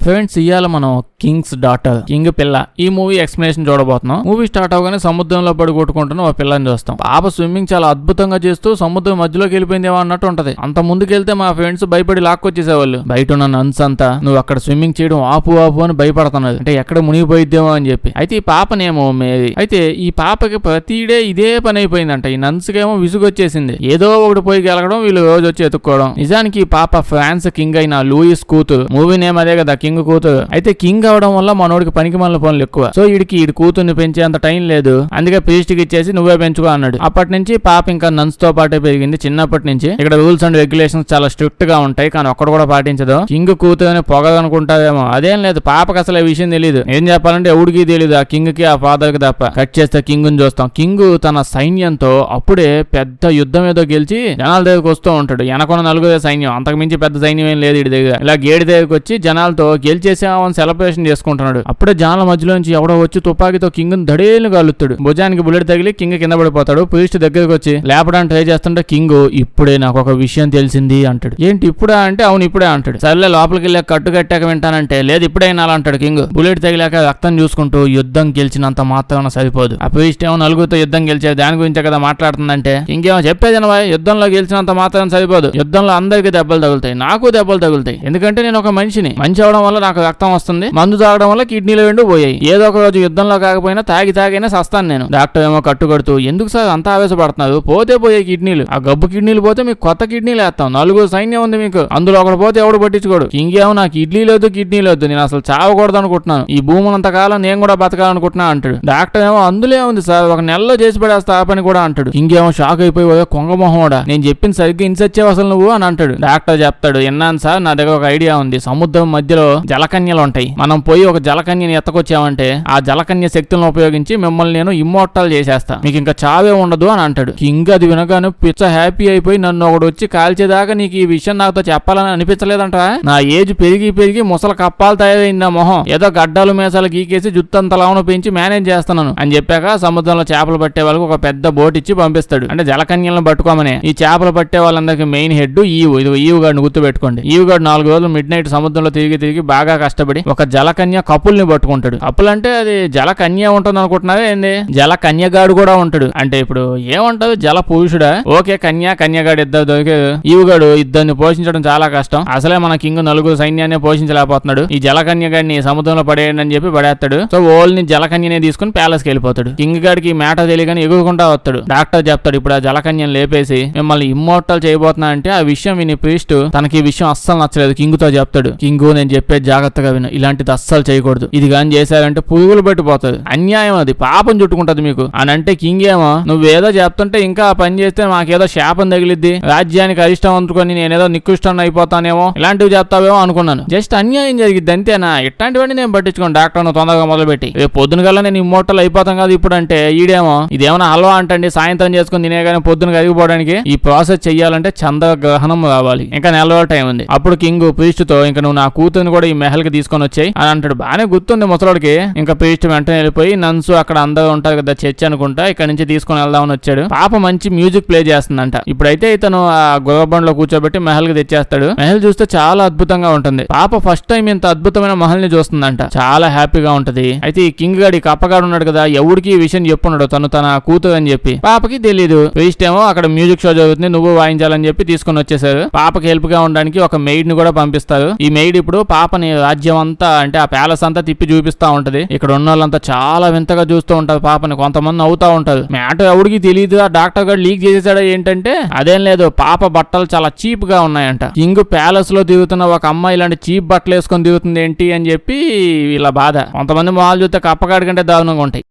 Friends, ఇవాళ మనం Kings daughter, king పిల్ల ఈ మూవీ ఎక్స్ప్లెనేషన్ చూడబోతున్నాం. మూవీ స్టార్ట్ అవగానే సముద్రంలో పడి కొట్టుకుంటున్న ఒక పిల్లని చూస్తాం. పాప స్విమ్మింగ్ చాలా అద్భుతంగా చేస్తూ సముద్రం మధ్యలోకి వెళ్ళిపోయిందేమో అన్నట్టు ఉంటది. అంత ముందుకెళ్తే మా ఫ్రెండ్స్ భయపడి లాక్కొచ్చేసేవాళ్ళు. బయట ఉన్న నన్స్ అంతా నువ్వు అక్కడ స్విమ్మింగ్ చేయడం ఆపు ఆపు అని భయపడుతున్నది, అంటే ఎక్కడ మునిగిపోయిద్దేమో అని చెప్పి. అయితే ఈ పాపనేమో మేరీ. అయితే ఈ పాపకి ప్రతిడే ఇదే పని అయిపోయిందంట. ఈ నన్స్ కేమో విసుగొచ్చేసింది. ఏదో ఒకటి పోయి గెలగడం, వీళ్ళు రోజు వచ్చి ఎత్తుక్కోవడం. నిజానికి ఈ పాప ఫ్రాన్స్ కింగ్ అయిన లూయిస్ కూతురు. మూవీ నేమ్ అదే కదా, కింగ్ కూతురు. అయితే కింగ్ అవడం వల్ల మనోడికి పనికి మన పనులు ఎక్కువ. సో ఈడి కూతుర్ని పెంచే అంత టైం లేదు. అందుకే ప్రీస్ట్కి ఇచ్చేసి నువ్వే పెంచుకో అన్నాడు. అప్పటి నుంచి పాప ఇంకా నన్స్ తో పాటే పెరిగింది. చిన్నప్పటి నుంచి ఇక్కడ రూల్స్ అండ్ రెగ్యులేషన్స్ చాలా స్ట్రిక్ట్ గా ఉంటాయి, కానీ ఒక్కడు కూడా పాటించదు. కింగ్ కూతురు పొగదనుకుంటాదేమో, అదేం లేదు. పాపకి అసలు ఈ విషయం తెలియదు. ఏం చెప్పాలంటే ఎవడికి తెలియదు, ఆ కింగ్ కి ఆ ఫాదర్ కి తప్ప. కట్ చేస్తే కింగ్ చూస్తాం. కింగ్ తన సైన్యంతో అప్పుడే పెద్ద యుద్ధం ఏదో గెలిచి జనాల దగ్గరకు వస్తూ ఉంటాడు. వెనకొన్న నలుగురే సైన్యం, అంతకు మించి పెద్ద సైన్యం ఏం లేదు వీడి దగ్గర. ఇలా గేడి దగ్గరకు వచ్చి జనాలతో గెలిచేసామని సెలబ్రేషన్ చేసుకుంటున్నాడు. అప్పుడే జనాల మధ్యలోంచి ఎవడో వచ్చి తుపాకీతో కింగ్ దడేలు గాలుతాడు. భుజానికి బుల్లెట్ తగిలి కింగ్ కింద పడిపోతాడు. ప్రీస్ట్ దగ్గరకు వచ్చి లేపడానికి ట్రై చేస్తుంటే కింగ్ ఇప్పుడే నాకు ఒక విషయం తెలిసింది అంటాడు. ఏంటి ఇప్పుడా అంటే అవును ఇప్పుడే అంటాడు. సర్లే లోపలికి వెళ్ళి కట్టు కట్టాక వింటానంటే లేదు ఇప్పుడే వినాలంటాడు కింగ్. బుల్లెట్ తగిలాక రక్తం చూసుకుంటూ యుద్ధం గెలిచినంత మాత్రాన సరిపోదు. ఆ ప్రీస్ట్ ఏమో నలుగురితో యుద్ధం గెలిచే దాని గురించే కదా మాట్లాడుతుందంటే ఇంకేమో చెప్పేదనవా, యుద్ధంలో గెలిచినంత మాత్రం సరిపోదు. యుద్ధంలో అందరికీ దెబ్బలు తగులుతాయి, నాకు దెబ్బలు తగులుతాయి. ఎందుకంటే నేను ఒక మనిషిని. మంచి అవడం వల్ల నాకు రక్తం వస్తుంది, మందు తాగడం వల్ల కిడ్నీలు రెండు పోయాయి. ఏదో ఒక రోజు యుద్ధంలో కాకపోయినా తాగైనా సస్తాను నేను. డాక్టర్ ఏమో కట్టుకడుతూ ఎందుకు సార్ అంత ఆవేశపడుతున్నారు, పోతే పోయే కిడ్నీలు, ఆ గబ్బు కిడ్నీలు పోతే మీకు కొత్త కిడ్నీలు వేస్తాం. నలుగురు సైన్యం ఉంది మీకు, అందులో ఒకటి పోతే ఎవడు పట్టించుకోడు. ఇంకేమో నాకు కిడ్నీ లేదు కిడ్నీ లేదు, నేను అసలు చావకూడదు అనుకుంటున్నాను, ఈ భూములంతకాలం నేను కూడా బతకాలనుకుంటున్నా అంటాడు. డాక్టర్ ఏమో అందులో ఉంది సార్, ఒక నెలలో చేసి పడేస్తా ఆ పని కూడా అంటాడు. ఇంకేమో షాక్ అయిపోయి కొంగమొహోడా నేను చెప్పింది సరిగ్గా ఇన్సచ్చావు అసలు నువ్వు అని అంటాడు. డాక్టర్ చెప్తాడు విన్నాను సార్, నా దగ్గర ఒక ఐడియా ఉంది. సముద్రం మధ్యలో జలకన్యలు ఉంటాయి, మనం పోయి ఒక జలకన్యని ఎత్తకొచ్చామంటే ఆ జలకన్య శక్తులను ఉపయోగించి మిమ్మల్ని నేను ఇమ్మోర్టల్ చేసేస్తా, మీకు ఇంకా చావే ఉండదు అని అంటాడు. కింగ్ అది వినగానే పిచ్చ హ్యాపీ అయిపోయి నన్ను ఒకడు వచ్చి కాల్చేదాకా నీకు ఈ విషయం నాతో చెప్పాలని అనిపించలేదంట. నా ఏజ్ పెరిగి ముసల కప్పాలు తయారైంది నా మొహం, ఏదో గడ్డాలు మేసాలు గీకేసి జుత్తంత లావును పెంచి మేనేజ్ చేస్తున్నాను అని చెప్పాక సముద్రంలో చేపలు పట్టే వాళ్ళకి ఒక పెద్ద బోట్ ఇచ్చి పంపిస్తాడు. అంటే జలకన్యలను పట్టుకోమని. ఈ చేపలు పట్టే వాళ్ళందరికీ మెయిన్ హెడ్ ఈవు గాడిని గుర్తు పెట్టుకోండి. ఈవు గాడు 4 రోజులు మిడ్ నైట్ సముద్రంలో తిరిగి బాగా కష్టపడి ఒక జలకన్య కపుల్ని పట్టుకుంటాడు. కపుల్ అంటే అది జలకన్య ఉంటుంది అనుకుంటున్నావే ఏంది, జలకన్యగాడు కూడా ఉంటాడు. అంటే ఇప్పుడు ఏమంటావు, జల పురుషుడా? ఓకే, కన్యగాడు ఇద్దరు దొరికారు. ఈవుగాడు ఇద్దరిని పోషించడం చాలా కష్టం. అసలే మన కింగ్ నలుగురు సైన్యాన్ని పోషించలేకపోతున్నాడు. ఈ జలకన్యగాడిని సముద్రంలో పడేయండి అని చెప్పి పడేస్తాడు. సో ఓల్ని జలకన్యనే తీసుకుని ప్యాలెస్ కి వెళ్ళిపోతాడు. కింగ్ గాడికి మ్యాటర్ తెలియగానే ఎగురుకుంటా వస్తాడు. డాక్టర్ చెప్తాడు ఇప్పుడు ఆ జలకన్యను లేపేసి మిమ్మల్ని ఇమ్మోర్టల్ చేయబోతున్నా అంటే ఆ విషయం విని ప్రీస్ట్ తనకి ఈ విషయం అస్సలు నచ్చలేదు. కింగ్ తో చెప్తాడు, కింగ్ నేను చెప్పేది జాగ్రత్తగా విను, ఇలాంటిది అస్సలు చేయకూడదు, ఇది కానీ చేశారంటే పురుగులు పట్టిపోతుంది, అన్యాయం, అది పాపం చుట్టుకుంటది మీకు అని అంటే కింగ్ ఏమో నువ్వేదో చెప్తుంటే ఇంకా ఆ పని చేస్తే మాకేదో శాపం తగిలిద్ది, రాజ్యానికి అరిష్టం అందుకొని నేనేదో నికృష్టం అయిపోతానేమో, ఇలాంటివి చెప్తావేమో అనుకున్నాను. జస్ట్ అన్యాయం జరిగిద్ది అంతేనా, ఇట్లాంటివన్నీ నేను పట్టించుకోను. డాక్టర్ తొందరగా మొదలుపెట్టి రేపు పొద్దున కల్లా నేను ఇమ్మోర్టల్ అయిపోతాం కదా ఇప్పుడు అంటే ఈడేమో ఇదేమన్నా హల్వా అంటండి సాయంత్రం చేసుకుని తినే కానీ పొద్దున కరిగిపోవడానికి ఈ ప్రాసెస్ చెయ్యాలంటే చంద్రగ్రహణం రావాలి, ఇంకా 4 రోజుల టైం ఉంది. అప్పుడు కింగ్ ప్రీస్ట్ తో ఇంకా నువ్వు నా కూతురుని కూడా ఈ మెహల్ కి తీసుకొని వచ్చాయి అని అంటాడు. బానే గుర్తుంది ముసలోడికి. ఇంకా ప్రీస్ట్ వెంటనే వెళ్ళిపోయి నన్స్ అక్కడ అందరూ ఉంటారు కదా చర్చ్ అనుకుంటా, ఇక్కడ నుంచి తీసుకొని వెళ్దామని వచ్చాడు. పాప మంచి మ్యూజిక్ ప్లే చేస్తుందంట. ఇప్పుడైతే ఇతను ఆ గుర్రబండ్లో కూర్చోబెట్టి మెహల్ కి తెచ్చేస్తాడు. మెహల్ చూస్తే చాలా అద్భుతంగా ఉంటుంది. పాప ఫస్ట్ టైం ఇంత అద్భుతమైన మహల్ ని చూస్తుందంట, చాలా హ్యాపీగా ఉంటది. అయితే ఈ కింగ్ గాడి కప్పగాడు ఉన్నాడు కదా, ఎవడికి ఈ విషయం చెప్పున్నాడు తన కూతురు అని చెప్పి. పాపకి తెలీదు. ప్రీస్ట్ ఏమో అక్కడ మ్యూజిక్ షో జరుగుతుంది, నువ్వు వాయించాలని చెప్పి తీసుకొని వచ్చేసారు. పాపకి హెల్ప్ గా ఉండడానికి ఒక మెయిడ్ ని కూడా పంపిస్తారు. ఈ మెయిడ్ ఇప్పుడు పాపని రాజ్యం అంతా అంటే ఆ ప్యాలెస్ అంతా తిప్పి చూపిస్తా ఉంటది. ఇక్కడ ఉన్న వాళ్ళంతా చాలా వింతగా చూస్తూ ఉంటారు పాపని, కొంతమంది అవుతా ఉంటారు. మ్యాటర్ ఎవడికి తెలియదు, ఆ డాక్టర్ గారు లీక్ చేసేసాడు. ఏంటంటే అదేం లేదు, పాప బట్టలు చాలా చీప్ గా ఉన్నాయంట. కింగ్ ప్యాలెస్ లో తిరుగుతున్న ఒక అమ్మాయి ఇలాంటి చీప్ బట్టలు వేసుకొని తిరుగుతుంది ఏంటి అని చెప్పి ఇలా బాధ. కొంతమంది మొహాలు చూస్తే కప్పగాడి కంటే దారుణంగా ఉంటాయి.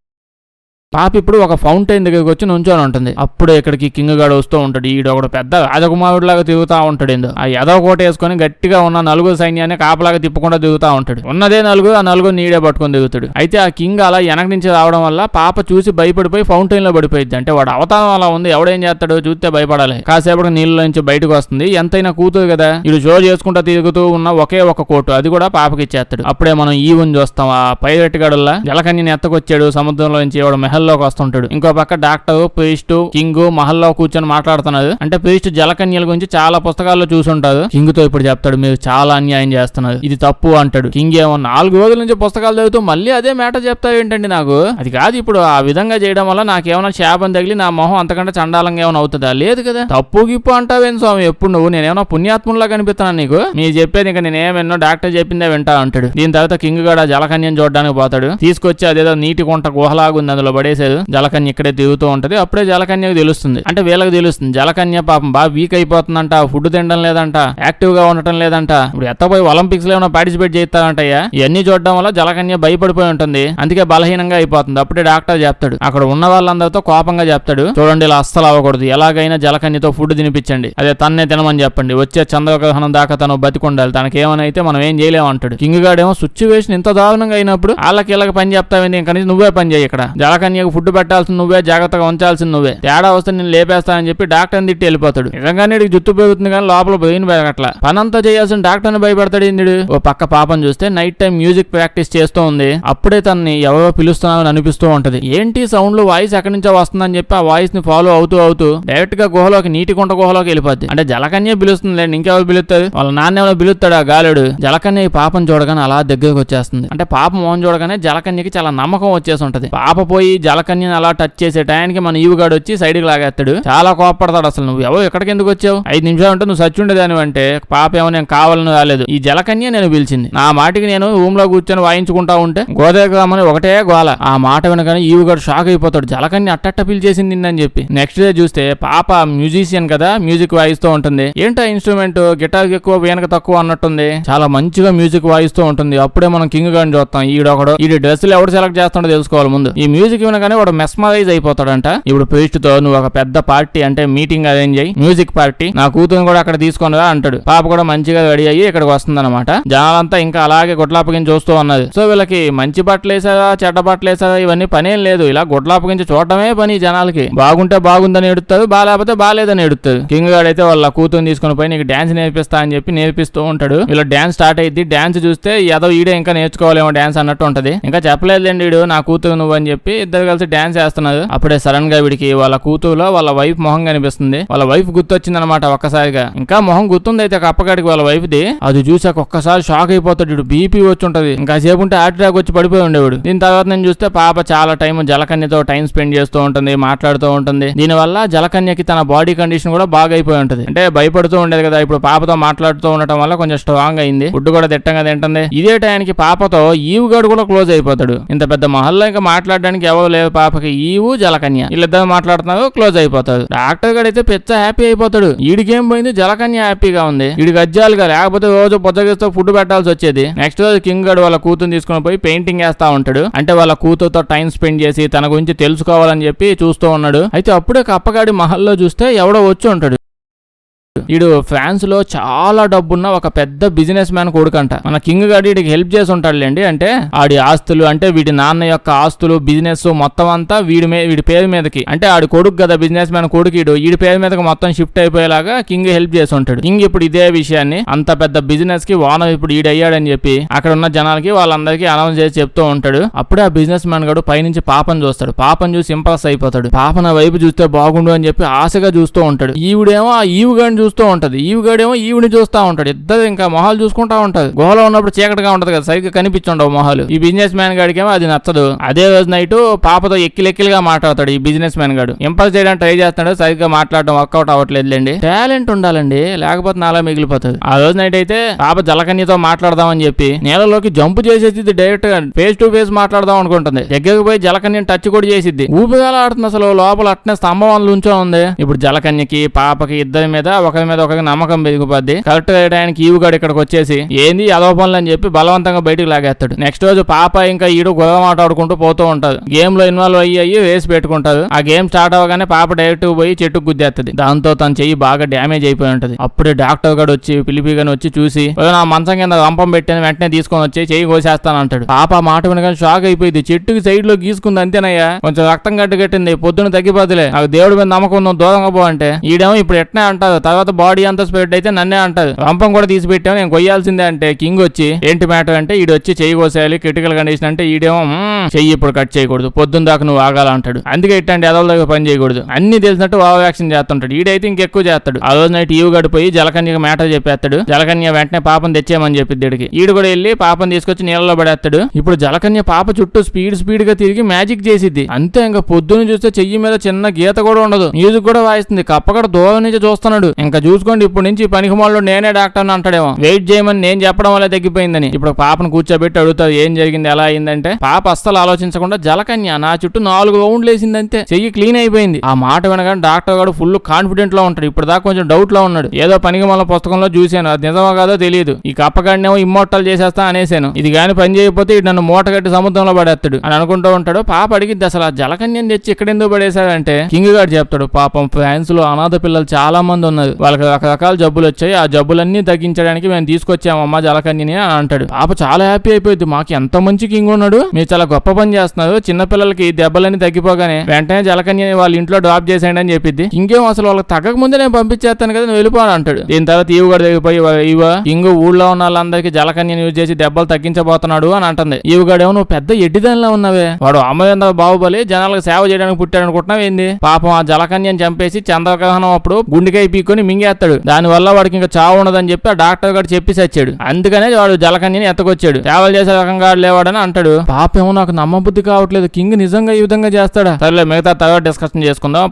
పాప ఇప్పుడు ఒక ఫౌంటైన్ దగ్గరికి వచ్చి నుంచొని ఉంటుంది. అప్పుడే ఇక్కడికి కింగ్ గాడు వస్తూ ఉంటాడు. ఈడు ఒకడు పెద్ద రాజకుమారుడు లాగా తిరుగుతా ఉంటాడు. ఏందో ఆ ఎదో కోట వేసుకొని గట్టిగా ఉన్న నలుగురు సైన్యాన్ని కాపలాగా తిప్పకుండా తిరుగుతా ఉంటాడు. ఉన్నదే నలుగురు, ఆ నలుగురు నీడే పట్టుకొని దిగుతాడు. అయితే ఆ కింగ్ అలా వెనక నుంచి రావడం వల్ల పాప చూసి భయపడిపోయి ఫౌంటైన్ లో పడిపోయింది. అంటే వాడు అవతారం అలా ఉంది, ఎవడేం చేస్తాడు చూస్తే భయపడాలి. కాసేపటికి నీళ్ళ నుంచి బయటకు వస్తుంది. ఎంతైనా కూతురు కదా, ఇడు షో చేసుకుంటా తిరుగుతూ ఉన్న ఒకే ఒక కోటు, అది కూడా పాపకి ఇచ్చేస్తాడు. అప్పుడే మనం ఈవెన్ చూస్తాం. ఆ పైరెట్ గడుల్లా జలకన్యని ఎత్తకొచ్చాడు సముద్రంలో నుంచి, ఎవడు మెహల్ మహల్లోకి వస్తుంటాడు. ఇంకో పక్క డాక్టర్, ప్రీస్ట్, కింగ్ మహల్లో కూర్చొని మాట్లాడుతున్నారు. అంటే ప్రీస్ట్ జలకన్యల గురించి చాలా పుస్తకాల్లో చూసుంటారు. కింగ్ తో ఇప్పుడు చెప్తాడు, మీరు చాలా అన్యాయం చేస్తున్నారు, ఇది తప్పు అంటాడు. కింగ్ ఏమో 4 రోజుల నుంచి పుస్తకాలు చదువుతూ మళ్ళీ అదే మ్యాటర్ చెప్తావు ఏంటండి నాకు? అది కాదు, ఇప్పుడు ఆ విధంగా చేయడం వల్ల నాకేమైనా శాపం తగిలి నా మొహం అంతకంటే చండాలంగా ఏమైనా అవుతుందా? లేదు కదా. తప్పు గిప్పు అంటావేం స్వామి ఎప్పుడు నువ్వు? నేనేమన్నా పుణ్యాత్ములా కనిపిస్తున్నాను నీకు? మీరు చెప్పేది ఇంకా నేనేమన్నో డాక్టర్ చెప్పిందే వింటా అంటాడు. దీని తర్వాత కింగ్ గడ జలకన్యం చూడడానికి పోతాడు. తీసుకొచ్చి అదేదో నీటి కొంట గుహలాగుంది, అందులో పడేసేది. జలకన్య ఇక్కడే తిరుగుతూ ఉంటది. అప్పుడే జలకన్యకు తెలుస్తుంది, అంటే వీళ్ళకి తెలుస్తుంది, జలకన్య పాపం బాగా వీక్ అయిపోతుందంట, ఫుడ్ తినడం లేదంట, యాక్టివ్ గా ఉండటం లేదంట. ఇప్పుడు ఎత్తపోయి ఒలింపిక్స్ లో ఏమైనా పార్టిసిపేట్ చేస్తారంటయ్యా. ఇవన్నీ చూడడం వల్ల జలకన్య భయపడిపోయి ఉంటుంది, అందుకే బలహీనంగా అయిపోతుంది. అప్పుడే డాక్టర్ చెప్తాడు, అక్కడ ఉన్న వాళ్ళందరితో కోపంగా చెప్తాడు, చూడండి ఇలా అస్సలు అవ్వకూడదు, ఎలాగైనా జలకన్యతో ఫుడ్ తినిపించండి, అదే తన్నే తినమని చెప్పండి, వచ్చే చంద్రగ్రహణం దాకా తను బతికుండాలి, తనకేమైతే మనం ఏం చేయలేమంటాడు. కింగ్ గాడేమో సిచ్యువేషన్ ఇంత దారుణంగా అయినప్పుడు వాళ్ళకి ఇలాగ పని చెప్తావేంది, ఇంకా నువ్వే పని చేయి, ఇక్కడ జలకన్యకు ఫుడ్ పెట్టాల్సింది నువ్వే, జాగ్రత్తగా ఉంచాల్సింది నువ్వే, తేడా వస్తే నేను లేపేస్తానని చెప్పి డాక్టర్ని తిట్టి వెళ్ళిపోతాడు. నిజంగానే జుట్టు పెరుగుతుంది కానీ లోపల బ్రెయిన్ పెరగట్లా. పనంతా చేయాల్సిన డాక్టర్ని భయపడతాడు ఇందుడు. ఓ పక్క పాపం చూస్తే నైట్ టైం మ్యూజిక్ ప్రాక్టీస్ చేస్తూ ఉంది. అప్పుడే తనని ఎవరో పిలుస్తున్నారని అనిపిస్తూ ఉంటది. ఏంటి సౌండ్ లో వాయిస్ ఎక్కడి నుంచో వస్తుందని చెప్పి ఆ వాయిస్ ని ఫాలో అవుతూ డైరెక్ట్ గా గుహలోకి, నీటి కుంట గుహలోకి వెళ్ళిపోద్ది. అంటే జలకన్య పిలుస్తుంది, ఇంకెవరు పిలుస్తారు? వాళ్ళ నాన్న ఎవరో పిలుస్తాడు ఆ గాలుడు. జలకన్య ఈ పాపం చూడగానే అలా దగ్గరకు వచ్చేస్తుంది. అంటే పాప మోహన్ చూడగానే జలకన్యకి చాలా నమ్మకం వచ్చేసి ఉంటది. పాప పోయి జలకన్యని అలా టచ్ చేసే టైంకి మన ఈవుగాడు వచ్చి సైడ్కి లాగేస్తాడు. చాలా కోపడతాడు. అసలు నువ్వు ఎవరు ఎక్కడికి ఎందుకు వచ్చావు? 5 నిమిషాలు ఉంటే నువ్వు సచ్చి ఉండేదాని అంటే, పాప ఏమో నేను కావాలని రాలేదు, ఈ జలకన్య నేను పిలిచింది, నా మాటికి నేను రూమ్ లో కూర్చొని వాయించుకుంటా ఉంటే గోదావరి ఒకటే గోల. ఆ మాట వినగానే ఈవుగాడు షాక్ అయిపోతాడు, జలకన్య అట్టట్ట పిలిచేసింది అని చెప్పి. నెక్స్ట్ డే చూస్తే పాప మ్యూజిషియన్ కదా, మ్యూజిక్ వాయిస్తూ ఉంటుంది. ఏంటో ఇన్స్ట్రుమెంట్, గిటార్ ఎక్కువ వీణక తక్కువ అన్నట్టుంది, చాలా మంచిగా మ్యూజిక్ వాయిస్తూ ఉంటుంది. అప్పుడే మనం కింగ్ గాని చూస్తాం. ఈ డ్రెస్సులు ఎవడు సెలెక్ట్ చేస్తాడో తెలుసుకోవాలి ముందు. ఈ మ్యూజిక్ వినగానే వాడు మెస్మరైజ్ అయిపోతాడంట. ఇప్పుడు ప్రీస్ట్ తో నువ్వు ఒక పెద్ద పార్టీ అంటే మీటింగ్ అరేంజ్ అయ్యి, మ్యూజిక్ పార్టీ, నా కూతురు కూడా అక్కడ తీసుకొని రా అంటాడు. పాప కూడా మంచిగా రెడీ అయ్యి ఇక్కడికి వస్తుంది అనమాట. జనాలంతా ఇంకా అలాగే గుడ్లాపగించి చూస్తూ ఉన్నది. సో వీళ్ళకి మంచి బట్టలు వేసారా చెడ్డ బట్టలు వేసారా ఇవన్నీ పనేం లేదు, ఇలా గుడ్లాపగించి చూడటమే పని. జనాలకి బాగుంటే బాగుందని ఎడుతారు, బాగాలేకపోతే బాగాలేదని ఎడుతారు. కింగ్ గాడైతే వాళ్ళ కూతురు తీసుకుని పోయి నీకు డాన్స్ నేర్పిస్తా అని చెప్పి నేర్పిస్తూ ఉంటాడు. వీళ్ళ డాన్స్ స్టార్ట్ అయ్యింది. డాన్స్ చూస్తే ఏదో ఈడే ఇంకా నేర్చుకోవాలేమో డాన్స్ అన్నట్టు ఉంటది. ఇంకా చెప్పలేదులేండి వీడు నా కూతురు నువ్వు అని చెప్పి ఇద్దరు కలిసి డాన్స్ చేస్తున్నారు. అప్పుడే సడన్ గా వీడికి వాళ్ళ కూతురులో వాళ్ళ వైఫ్ మొహం కనిపిస్తుంది. వాళ్ళ వైఫ్ గుర్తొచ్చింది అనమాట ఒక్కసారిగా. ఇంకా మొహం గుర్తుంది అయితే కప్పగాడికి వాళ్ళ వైఫ్ ది. అది చూసాక ఒక్కసారి షాక్ అయిపోతాడు. వీడు బీపీ వచ్చి ఉంటది. ఇంకా సేపు ఉంటే హార్ట్ అటాక్ వచ్చి పడిపోయి ఉండేవాడు. దీని తర్వాత నేను చూస్తే పాప చాలా టైం జలకన్యతో టైం స్పెండ్ చేస్తూ ఉంటుంది, మాట్లాడుతూ ఉంటుంది. దీనివల్ల జలకన్యకి తన బాడీ కండిషన్ కూడా బాగా అయిపోయి ఉంటుంది. అంటే భయపడుతూ ఉండేది కదా, ఇప్పుడు పాపతో మాట్లాడుతూ ఉండటం వల్ల కొంచెం స్ట్రాంగ్ అయింది. ఫుడ్ కూడా తిట్టంగా తింటుంది. ఇదే టైంకి పాపతో ఈవుగాడు కూడా క్లోజ్ అయిపోతాడు. ఇంత పెద్ద మహల్లో ఇంకా మాట్లాడడానికి ఎవరు లేదు పాపకి. ఈవు జలకన్య వీళ్ళిద్దరు మాట్లాడుతున్నారు, క్లోజ్ అయిపోతాడు. డాక్టర్ గారు అయితే పెద్ద హ్యాపీ అయిపోతాడు. ఈడికేం పోయింది, జలకన్య హ్యాపీగా ఉంది. ఈడికి అజ్జాలుగా, లేకపోతే రోజు పొద్దుగేస్తూ ఫుడ్ పెట్టాల్సి వచ్చేది. నెక్స్ట్ రోజు కింగ్ గాడు వాళ్ళ కూతురు తీసుకుని పోయి పెయింటింగ్ వేస్తా ఉంటాడు. అంటే వాళ్ళ కూతురుతో టైం స్పెండ్ చేసి తన గురించి తెలుసుకోవాలని చెప్పి చూస్తూ ఉన్నాడు. అయితే అప్పుడే కప్పగాడి మహల్లో చూస్తే ఎవడో వచ్చి ఉంటాడు. వీడు ఫ్రాన్స్ లో చాలా డబ్బున్న ఒక పెద్ద బిజినెస్ మ్యాన్ కొడుకంట. మన కింగ్ గారు వీడికి హెల్ప్ చేసి ఉంటాడులేండి. అంటే ఆడి ఆస్తులు, అంటే వీడి నాన్న యొక్క ఆస్తులు, బిజినెస్ మొత్తం అంతా వీడి పేరు మీదకి, అంటే ఆడి కొడుకు కదా బిజినెస్ మ్యాన్ కొడుకు, వీడి పేరు మీదకి మొత్తం షిఫ్ట్ అయిపోయేలాగా కింగ్ హెల్ప్ చేసి ఉంటాడు. కింగ్ ఇప్పుడు ఇదే విషయాన్ని అంత పెద్ద బిజినెస్ కి ఓనర్ ఇప్పుడు ఈడు అయ్యాడని చెప్పి అక్కడ ఉన్న జనాలకి వాళ్ళందరికీ అనౌన్స్ చేసి చెప్తూ ఉంటాడు. అప్పుడే ఆ బిజినెస్ మ్యాన్ గాడు పైనుంచి పాపను చూస్తాడు. పాపను చూసి ఇంప్రెస్ అయిపోతాడు. పాప నా వైపు చూస్తే బాగుండు అని చెప్పి ఆశగా చూస్తూ ఉంటాడు. ఈవిడేమో ఆ ఈవుగాడిని చూస్తూ ఉంటది. ఈవుగాడేమో ఈవిని చూస్తూ ఉంటాడు. ఇద్దరు ఇంకా మొహాలు చూసుకుంటా ఉంటారు. గుహలో ఉన్నప్పుడు చీకటిగా ఉంటది కదా, సరిగ్గా కనిపించుండవు మొహాలు. ఈ బిజినెస్ మ్యాన్ గాడికేమో అది నచ్చదు. అదే రోజు నైట్ పాపతో ఎక్కిలెక్కిలుగా మాట్లాడతాడు. ఈ బిజినెస్ మ్యాన్ గాడు ఇంప్రెస్ చేయడానికి ట్రై చేస్తాడు. సరిగ్గా మాట్లాడడం వర్కౌట్ అవ్వట్లేదులేండి. టాలెంట్ ఉండాలండి, లేకపోతే నాలా మిగిలిపోతుంది. ఆ రోజు నైట్ అయితే పాప జలకన్యతో మాట్లాడదామని చెప్పి నేలలోకి జంప్ చేసేది. డైరెక్ట్ గా ఫేస్ టు ఫేస్ మాట్లాడదాం అనుకుంటుంది. దగ్గరకు పోయి జలకన్యని టచ్ కూడా చేసిద్ది. ఊపిగాల ఆడుతుంది. అసలు లోపల అట్నే స్తంభం ఉంచో ఉంది. ఇప్పుడు జలకన్యకి పాపకి ఇద్దరి మీద ఒకరి మీద ఒకరికి నమ్మకం పెరిగిపోద్ది. కరెక్ట్ గా టైంకి ఈవుగాడు ఇక్కడికి వచ్చేసి ఏంది అదో పనులు అని చెప్పి బలవంతంగా బయటకు లాగేస్తాడు. నెక్స్ట్ రోజు పాప ఇంకా ఈడు గొడవ మాట్లాడుకుంటూ పోతూ ఉంటారు. గేమ్ లో ఇన్వాల్వ్ అయ్యి రేస్ పెట్టుకుంటారు. ఆ గేమ్ స్టార్ట్ అవగానే పాప డైరెక్ట్ పోయి చెట్టుకు గుద్దేస్తుంది. దాంతో తన చెయ్యి బాగా డ్యామేజ్ అయిపోయి ఉంటది. అప్పుడే డాక్టర్ గారు వచ్చి పిలిపిగాని వచ్చి చూసి నా మంచం కింద రంపం పెట్టాను, వెంటనే తీసుకొని వచ్చి చెయ్యి కోసేస్తాను అంటాడు. పాప మాట వినగానే షాక్ అయిపోయింది. చెట్టుకి సైడ్ లో గీసుకుంది అంతేనయ్యా, కొంచెం రక్తం గట్టిగట్టింది, పొద్దున తగ్గిపోతులే, నాకు దేవుడి మీద నమ్మకం ఉందో దూరంగా పో అంటే ఈడేమో ఇప్పుడు ఎట్నే అంటారు. తర్వాత తర్వాత బాడీ అంతా స్ప్రెడ్ అయితే నన్నే అంటది. రంపం కూడా తీసి పెట్టాము, నేను కొయ్యాల్సిందే అంటే కింగ్ వచ్చి ఏంటి మ్యాటర్ అంటే ఈడు వచ్చి చెయ్యి కోసేయాలి, క్రిటికల్ కండిషన్ అంటే ఈడేమో చెయ్యి ఇప్పుడు కట్ చేయకూడదు, పొద్దున్న దాకా నువ్వు ఆగాలంటాడు. అందుకే ఇట్లాంటి ఎదల దగ్గర పని చేయకూడదు అన్ని తెలిసినట్టు ఓవర్ యాక్షన్ చేస్తుంటాడు. ఈడైతే ఇంకెక్కువ చేస్తాడు. ఆ రోజు నైట్ ఈవు గడిపోయి జలకన్యకి మ్యాటర్ చెప్పేస్తాడు. జలకన్య వెంటనే పాపం తెచ్చేయమని చెప్పిద్ది ఈడికి. ఈడు కూడా వెళ్ళి పాపం తీసుకొచ్చి నీళ్ళలో పడేస్తాడు. ఇప్పుడు జలకన్య పాప చుట్టూ స్పీడ్ గా తిరిగి మ్యాజిక్ చేసిద్ది. అంతే, ఇంకా పొద్దున్న చూస్తే చెయ్యి మీద చిన్న గీత కూడా ఉండదు. మ్యూజిక్ కూడా వాయిస్తుంది. కప్పకడ దూరం నుంచి చూస్తున్నాడు. ఇంకా చూసుకోండి, ఇప్పుడు నుంచి పనికి మాల్లో నేనే డాక్టర్ అంటాడేమో. వెయిట్ చేయమని నేను చెప్పడం వల్ల తగ్గిపోయిందని. ఇప్పుడు పాపను కూర్చోబెట్టి అడుగుతాడు ఏం జరిగింది, ఎలా అయిందంటే పాప అస్సలు ఆలోచించకుండా జలకన్య నా చుట్టూ 4 రౌండ్లు వేసిందంతే, చెయ్యి క్లీన్ అయిపోయింది. ఆ మాట వినగానే డాక్టర్ గారు ఫుల్ కాన్ఫిడెంట్ లో ఉంటాడు. ఇప్పుడు దాకా కొంచెం డౌట్ లో ఉన్నాడు. ఏదో పనికి మళ్ళీ పుస్తకంలో చూశాను, అది నిజమో కాదో తెలియదు. ఈ కప్పగాడినేమో ఇమ్మోర్టల్ చేసేస్తా అనేసాను, ఇది గాని పని చేయకపోతే ఇటు నన్ను మూట కట్టి సముద్రంలో పడేస్తాడు అని అనుకుంటూ ఉంటాడు. పాప అడిగిద్ది అసలు ఆ జలకన్యని తెచ్చి ఎక్కడెందుకు పడేశాడంటే కింగ్ గారు చెప్తాడు, పాపం ఫ్రాన్స్ లో అనాథ పిల్లలు చాలా మంది ఉన్నారు, వాళ్ళకి రకరకాల జబ్బులు వచ్చాయి, ఆ జబ్బులన్నీ తగ్గించడానికి మేము తీసుకొచ్చామమ్మా జలకన్యని అని అంటాడు. పాప చాలా హ్యాపీ అయిపోయింది. మాకు ఎంత మంచి కింగ్ ఉన్నాడు, మీరు చాలా గొప్ప పని చేస్తున్నారు, చిన్నపిల్లలకి దెబ్బలన్నీ తగ్గిపోగానే వెంటనే జలకన్యని వాళ్ళ ఇంట్లో డ్రాప్ చేసేయండి అని చెప్పింది. ఇంకేం అసలు వాళ్ళకి తగ్గక ముందే నేను పంపించేస్తాను కదా, నువ్వు వెళ్ళిపోను అంటాడు. దీని తర్వాత ఈవు కూడా తగ్గిపోయి ఈవ ఊళ్ళో ఉన్న వాళ్ళందరికీ జలకన్యని యూజ్ చేసి దెబ్బలు తగ్గించబోతున్నాడు అని అంటుంది. ఈవుగాడేమో నువ్వు పెద్ద ఎడ్డిదానిలో ఉన్నావే, వాడు అమ్మవేంద బాహుబలి జనాలకు సేవ చేయడానికి పుట్టాడు అనుకుంటున్నావు ఏంది? పాపం ఆ జలకన్యని చంపేసి చంద్రగ్రహణం అప్పుడు గుండెకాయ పీక్కొని మింగేస్తాడు. దాని వల్ల వాడికి ఇంకా చావు ఉండదని చెప్పి ఆ డాక్టర్ గారు చెప్పి సచ్చాడు. అందుకనే వాడు జలకన్యని ఎత్తకొచ్చాడు. సేవలు చేసే రకంగా లేవాడని అంటాడు. పాపేమో నాకు నమ్మబుద్ధి కావట్లేదు, కింగ్ నిజంగా ఈ విధంగా చేస్తాడా? సరే మిగతా తర్వాత డిస్కషన్ చేసుకుందాం,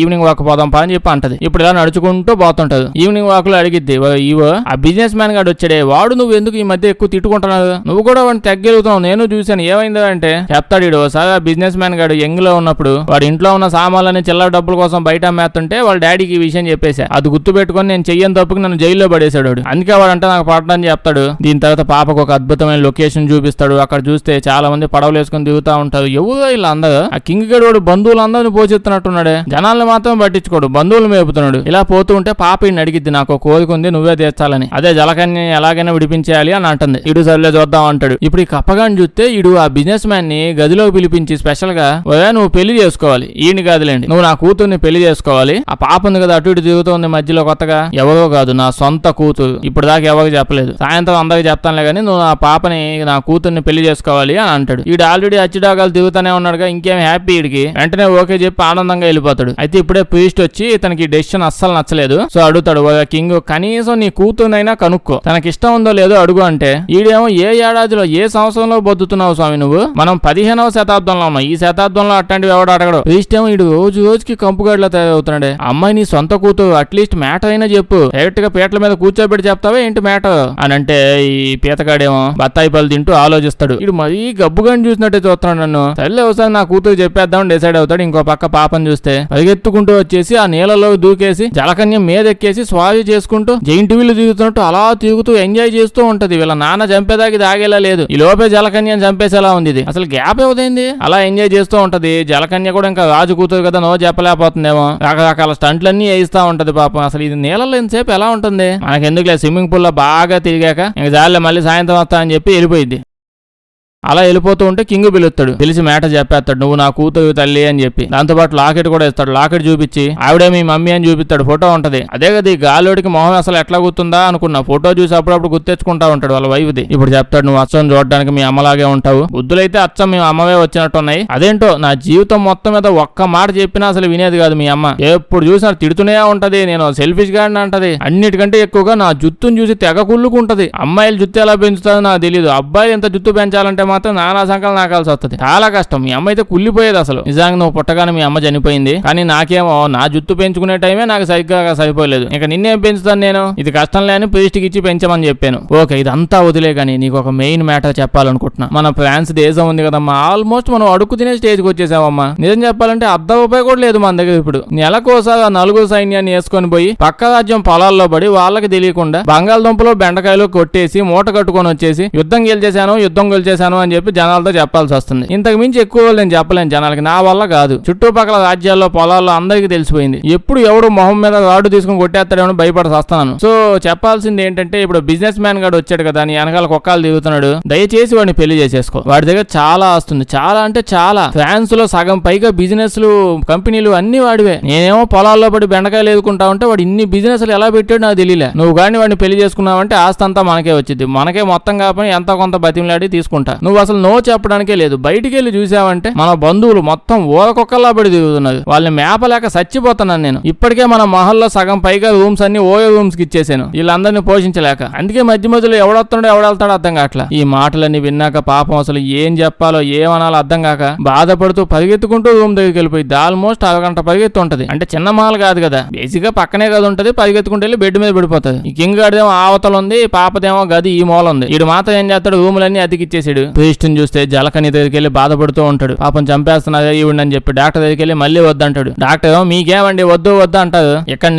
ఈవినింగ్ వాక్ పోదాం పా అని చెప్పి అంటది. ఇప్పుడు ఇలా నడుచుకుంటూ పోతుంటది. ఈవినింగ్ వాక్ లో అడిగిద్ది ఇవో ఆ బిజినెస్ మ్యాన్ గాడు వచ్చాడే, వాడు నువ్వు ఎందుకు ఈ మధ్య ఎక్కువ తిట్టుకుంటున్నావు, నువ్వు కూడా వాడిని తగ్గలుగుతున్నావు, నేను చూశాను ఏమైందో అంటే చెప్తాడు. ఒకసారి ఆ బిజినెస్ మ్యాన్ గాడు యంగ్ లో ఉన్నప్పుడు వాడు ఇంట్లో ఉన్న సామాన్లని చిల్లర డబ్బుల కోసం బయట అమ్మేస్తుంటే వాళ్ళ డాడీకి ఈ విషయం చెప్పేశా. అది గుర్తు పెట్టుకుని నేను చెయ్యని తప్పుకి నన్ను జైల్లో పడేశాడు. అందుకే వాడు అంటే నాకు పడటని చెప్తాడు. దీని తర్వాత పాపకు ఒక అద్భుతమైన లొకేషన్ చూపిస్తాడు. అక్కడ చూస్తే చాలా మంది పడవలు వేసుకుని దిగుతా ఉంటారు. ఎవరు ఇలా అందరూ ఆ కింగ్ గడు వాడు బంధువులందరినీ పోషిస్తున్నట్టున్నాడే, జనాలను మాత్రం పట్టించుకోడు, బంధువులు మేపుతున్నాడు. ఇలా పోతూ ఉంటే పాప ఈయన అడిగిద్ది, నాకు కోరిక ఉంది నువ్వే తీర్చాలని, అదే జలకన్యని ఎలాగైనా విడిపించేయాలి అని అంటుంది. ఇడు సర్లే చూద్దాం అంటాడు. ఇప్పుడు ఈ కప్పగాని చూస్తే ఇడు ఆ బిజినెస్ మ్యాన్ ని గదిలోకి పిలిపించి స్పెషల్ గా నువ్వు పెళ్లి చేసుకోవాలి, ఈయన కాదులేండి, నువ్వు నా కూతుర్ని పెళ్లి చేసుకోవాలి, ఆ పాప ఉంది కదా అటు ఇటు తిరుగుతుంది మధ్యలో కొత్తగా, ఎవరో కాదు నా సొంత కూతురు, ఇప్పుడు దాకా ఎవరికి చెప్పలేదు, సాయంత్రం అందరికి చెప్తానులే కానీ నువ్వు నా పాపని నా కూతుర్ని పెళ్లి చేసుకోవాలి అని అంటాడు. ఈడు ఆల్రెడీ అచ్చిడాగాలు తిరుగుతానే ఉన్నాడుగా, ఇంకేం హ్యాపీ ఈడికి. వెంటనే ఓకే చెప్పి ఆనందంగా వెళ్ళిపోతాడు. అయితే ఇప్పుడే ప్రీస్ట్ వచ్చి తనకి డెసిషన్ అస్సలు నచ్చలేదు. సో అడుగుతాడు, కింగ్ కనీసం నీ కూతుర్నైనా కనుక్కో, తనకి ఇష్టం ఉందో లేదో అడుగు అంటే ఈడేమో ఏ ఏడాదిలో ఏ సంవత్సరంలో బతుకుతున్నావు స్వామి నువ్వు, మనం 15వ శతాబ్దంలో ఉన్నాం, ఈ శతాబ్దంలో అట్లాంటివి ఎవడు అడగడు. ప్రీస్ట్ ఏమో ఈడు రోజు రోజుకి కంపుగాడిలా తయారవుతున్నాడే, అమ్మాయి నీ సొంత కూతురు, అట్లీస్ట్ మ్యాటర్ అయినా చెప్పు, డైరెక్ట్ గా పీటల మీద కూర్చోబెట్టి చెప్తావా ఏంటి మ్యాటర్ అని అంటే ఈ పీతగాడేమో బత్తాయి పళ్ళు తింటూ ఆలోచిస్తాడు. ఇడు మరీ గబ్బుగాని చూసినట్టే చూస్తున్నాడు నన్ను. సర్లే ఒకసారి నా కూతురు చెప్పేద్దామని డిసైడ్ అవుతాడు. ఇంకో పక్క పాపను చూస్తే పరిగెత్తుకుంటూ వచ్చేసి ఆ నీళ్ళలో దూకేసి జలకన్య మీదెక్కేసి స్వారీ చేసుకుంటూ జైంట్ వీళ్ళు తిరుగుతున్నట్టు అలా తిరుగుతూ ఎంజాయ్ చేస్తూ ఉంటది. వీళ్ళ నాన్న చంపేదాకి దాగేలా లేదు, ఈ లోపే జలకన్యని చంపేసేలా ఉంది. ఇది అసలు గ్యాప్ అవుతుంది, అలా ఎంజాయ్ చేస్తూ ఉంటది. జలకన్య కూడా ఇంకా రాజు కూతురు కదా నో చెప్పలేకపోతుందేమో, రకరకాల స్టంట్లన్నీ వేయిస్తా ఉంటది పాపం. అసలు ఇది నీళ్ళలో ఎంతసేపు ఎలా ఉంటుంది, మనకెందుకులే స్విమ్మింగ్ పూల్ లో బాగా తిరిగాక ఇంక జాలే మళ్ళీ సాయంత్రం వస్తా అని చెప్పి వెళ్ళిపోయింది. అలా వెళ్ళిపోతూ ఉంటే కింగ్ పిలుస్తాడు. పిలిచి మ్యాటర్ చెప్పేస్తాడు, నువ్వు నా కూతురు తల్లి అని చెప్పి. దాంతోపాటు లాకెట్ కూడా ఇస్తాడు. లాకెట్ చూపించి ఆవిడే మీ మమ్మీ అని చూపిస్తాడు. ఫోటో ఉంటది. అదే కదా ఈ గాలోడికి మొహం అసలు ఎట్లా గుర్తుందా అనుకున్నా. ఫోటో చూసి అప్పుడప్పుడు గుర్తెచ్చుకుంటా ఉంటాడు వాళ్ళ వైఫ్ది. ఇప్పుడు చెప్తాడు, నువ్వు అచ్చం చూడడానికి మీ అమ్మలాగే ఉంటావు, బుద్ధులైతే అచ్చం మీ అమ్మవే వచ్చినట్టున్నాయి. అదేంటో నా జీవితం మొత్తం మీద ఒక్క మాట చెప్పినా అసలు వినేది కాదు మీ అమ్మ, ఎప్పుడు చూసినా తిడుతూనే ఉంటది, నేను సెల్ఫిష్ గా అంటది. అన్నిటికంటే ఎక్కువగా నా జుత్తుని చూసి తెగ కుళ్ళుకుంటది. అమ్మాయిలు జుత్తు ఎలా పెంచుతారో నాకు తెలియదు, అబ్బాయి ఎంత జుత్తు పెంచాలంటే మాత్రం నానా సంకలం నాకాల్సి వస్తుంది. చాలా కష్టం. మీ అమ్మ అయితే కుళ్ళిపోయేది అసలు. నిజంగా నువ్వు పుట్టగానే మీ అమ్మ చనిపోయింది, కానీ నాకేమో నా జుత్తు పెంచుకునే టైమే నాకు సరిగ్గా సరిపోలేదు. ఇంకా నిన్నేం పెంచుతాను నేను, ఇది కష్టం లేని ప్రీస్ట్కి ఇచ్చి పెంచమని చెప్పాను. ఓకే ఇదంతా వదిలే కానీ నీకు ఒక మెయిన్ మ్యాటర్ చెప్పాలనుకుంటున్నా. మన ఫ్రాన్స్ దేశం ఉంది కదమ్మా, ఆల్మోస్ట్ మనం అడుగు తినే స్టేజ్కి వచ్చేసామమ్మా. నిజం చెప్పాలంటే ₹1 కూడా లేదు మన దగ్గర. ఇప్పుడు నెలకోసారి ఆ నలుగురు సైన్యాన్ని వేసుకొని పోయి పక్క రాజ్యం పొలాల్లో పడి వాళ్ళకి తెలియకుండా బంగాళదుంపలు బెండకాయలు కొట్టేసి మూట కట్టుకొని వచ్చేసి యుద్ధం గెలిచేశాను అని చెప్పి జనాలతో చెప్పాల్సి వస్తుంది. ఇంతకు మించి ఎక్కువ నేను చెప్పలేను జనాలకి, నా వల్ల కాదు. చుట్టుపక్కల రాజ్యాల్లో పొలాల్లో అందరికీ తెలిసిపోయింది. ఎప్పుడు ఎవడు మొహం మీద రాడు తీసుకుని కొట్టేస్తాడేమో భయపడి వస్తాను. సో చెప్పాల్సింది ఏంటంటే, ఇప్పుడు బిజినెస్ మ్యాన్ గాడు వచ్చాడు కదా, నీ వెనకాల కుక్కలు తిరుగుతున్నాడు, దయచేసి వాడిని పెళ్లి చేసేసుకో. వాడి దగ్గర చాలా ఆస్తుంది, చాలా అంటే చాలా. ఫ్రాన్స్ లో సగం పైగా బిజినెస్లు కంపెనీలు అన్ని వాడివే. నేనేమో పొలాల్లో పడి బెండకాయలు ఎదుకుంటా ఉంటే వాడు ఇన్ని బిజినెస్లు ఎలా పెట్టాడు నాకు తెలియలే. నువ్వు కానీ వాడిని పెళ్లి చేసుకున్నావంటే ఆస్తి అంతా మనకే వచ్చింది. మనకే మొత్తం కాకపోయి ఎంత కొంత బతిమలాడి తీసుకుంటా. నువ్వు అసలు నో చెప్పడానికే లేదు. బయటికి వెళ్ళి చూసావంటే మన బంధువులు మొత్తం ఊరకొక్కలా పడి తిరుగుతున్నారు. వాళ్ళని మేపలేక చచ్చిపోతున్నాను నేను. ఇప్పటికే మన మహల్లో సగం పైగా రూమ్స్ అన్ని ఓయో రూమ్స్ కి ఇచ్చేసాను, వీళ్ళందరినీ పోషించలేక. అందుకే మధ్య మధ్యలో ఎవడొస్తాడో ఎవడెళ్తాడో అర్థం కావట్లా. ఈ మాటలన్నీ విన్నాక పాపం అసలు ఏం చెప్పాలో ఏమనాలో అర్థం కాక బాధపడుతూ పరిగెత్తుకుంటూ రూమ్ దగ్గరికి వెళ్ళిపోయింది. ఆల్మోస్ట్ అరగంట పరిగెత్తు ఉంటది. అంటే చిన్న మాల్ కాదు కదా, బేసిక్ గా పక్కనే కదా ఉంటది. పరిగెత్తుకుంటూ వెళ్ళి బెడ్ మీద పడిపోతుంది. ఈ కింగ్ గాడిదేమో ఆవతల ఉంది, పాపదేమో గది ఈ మూల ఉంది. వీడు మాత్రం ఏం చేస్తాడు, రూములన్నీ అతికిచ్చేసాడు. ప్రీస్ట్ ని చూస్తే జలకని దగ్గరికి వెళ్ళి బాధపడుతూ ఉంటాడు. పాపం చంపేస్తున్నారు ఈవిడని చెప్పి డాక్టర్ దగ్గరికి వెళ్ళి మళ్ళీ వద్దంటాడు. డాక్టర్ ఏమో మీకేమండి వద్దు వద్దు అంటారు. ఇక్కడ